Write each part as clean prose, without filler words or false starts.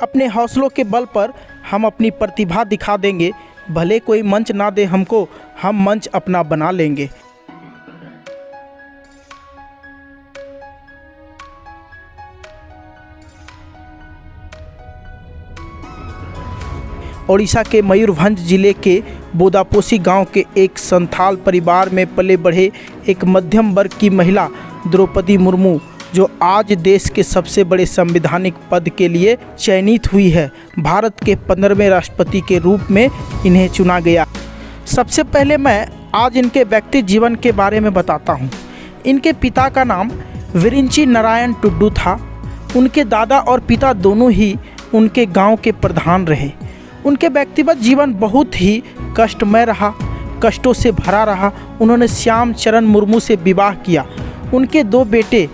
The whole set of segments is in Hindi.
अपने हौसलों के बल पर हम अपनी प्रतिभा दिखा देंगे, भले कोई मंच ना दे हमको, हम मंच अपना बना लेंगे। ओडिशा के मयूरभंज जिले के बोदापोसी गांव के एक संथाल परिवार में पले बढ़े एक मध्यम वर्ग की महिला द्रौपदी मुर्मू, जो आज देश के सबसे बड़े संवैधानिक पद के लिए चयनित हुई है। भारत के 15वें राष्ट्रपति के रूप में इन्हें चुना गया। सबसे पहले मैं आज इनके व्यक्ति जीवन के बारे में बताता हूँ। इनके पिता का नाम विरिंची नारायण टुड्डू था। उनके दादा और पिता दोनों ही उनके गांव के प्रधान रहे। उनके व्यक्तिगत जीवन बहुत ही कष्टमय रहा, कष्टों से भरा रहा। उन्होंने श्याम चरण मुर्मू से विवाह किया। उनके 2 बेटे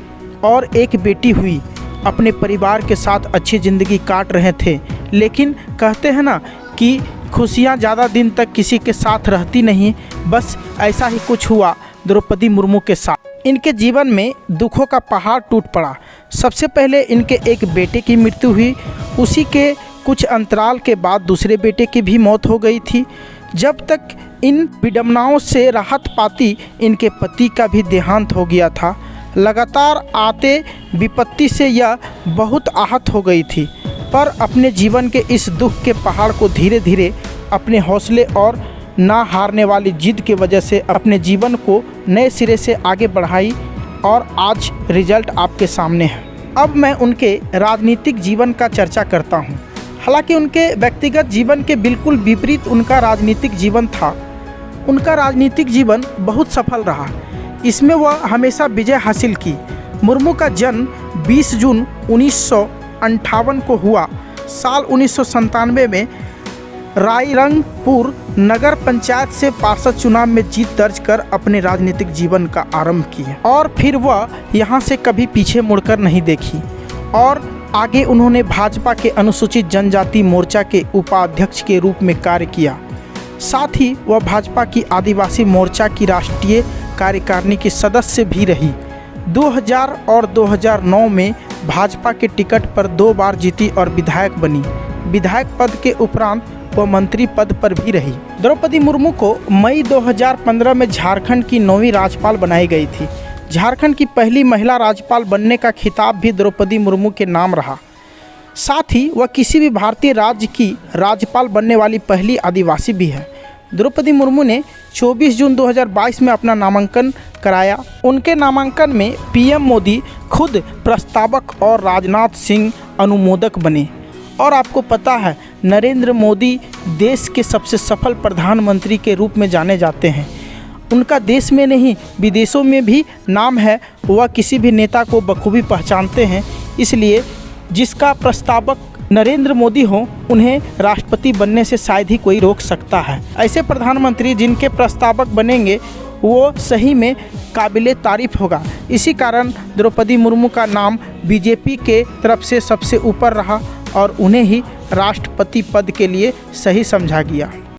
और 1 बेटी हुई। अपने परिवार के साथ अच्छी ज़िंदगी काट रहे थे, लेकिन कहते हैं ना कि खुशियां ज़्यादा दिन तक किसी के साथ रहती नहीं। बस ऐसा ही कुछ हुआ द्रौपदी मुर्मू के साथ। इनके जीवन में दुखों का पहाड़ टूट पड़ा। सबसे पहले इनके एक बेटे की मृत्यु हुई। उसी के कुछ अंतराल के बाद दूसरे बेटे की भी मौत हो गई थी। जब तक इन विडंबनाओं से राहत पाती, इनके पति का भी देहांत हो गया था। लगातार आते विपत्ति से यह बहुत आहत हो गई थी, पर अपने जीवन के इस दुख के पहाड़ को धीरे धीरे अपने हौसले और ना हारने वाली जिद की वजह से अपने जीवन को नए सिरे से आगे बढ़ाई और आज रिजल्ट आपके सामने है। अब मैं उनके राजनीतिक जीवन का चर्चा करता हूँ। हालांकि उनके व्यक्तिगत जीवन के बिल्कुल विपरीत उनका राजनीतिक जीवन था। उनका राजनीतिक जीवन बहुत सफल रहा। इसमें वह हमेशा विजय हासिल की। मुर्मू का जन्म 20 जून 1958 को हुआ। साल 1997 में रायरंगपुर नगर पंचायत से पार्षद चुनाव में जीत दर्ज कर अपने राजनीतिक जीवन का आरंभ किया और फिर वह यहां से कभी पीछे मुड़कर नहीं देखी और आगे उन्होंने भाजपा के अनुसूचित जनजाति मोर्चा के उपाध्यक्ष के रूप में कार्य किया। साथ ही वह भाजपा की आदिवासी मोर्चा की राष्ट्रीय कार्यकारिणी की सदस्य भी रही। 2000 और 2009 में भाजपा के टिकट पर 2 बार जीती और विधायक बनी। विधायक पद के उपरांत वह मंत्री पद पर भी रही। द्रौपदी मुर्मू को मई 2015 में झारखंड की 9वीं राज्यपाल बनाई गई थी। झारखंड की पहली महिला राज्यपाल बनने का खिताब भी द्रौपदी मुर्मू के नाम रहा। साथ ही वह किसी भी भारतीय राज्य की राज्यपाल बनने वाली पहली आदिवासी भी है। द्रौपदी मुर्मू ने 24 जून 2022 में अपना नामांकन कराया। उनके नामांकन में पीएम मोदी खुद प्रस्तावक और राजनाथ सिंह अनुमोदक बने। और आपको पता है, नरेंद्र मोदी देश के सबसे सफल प्रधानमंत्री के रूप में जाने जाते हैं। उनका देश में नहीं विदेशों में भी नाम है। वह किसी भी नेता को बखूबी पहचानते हैं। इसलिए जिसका प्रस्तावक नरेंद्र मोदी हो, उन्हें राष्ट्रपति बनने से शायद ही कोई रोक सकता है। ऐसे प्रधानमंत्री जिनके प्रस्तावक बनेंगे वो सही में काबिले तारीफ होगा। इसी कारण द्रौपदी मुर्मू का नाम बीजेपी के तरफ से सबसे ऊपर रहा और उन्हें ही राष्ट्रपति पद के लिए सही समझा गया।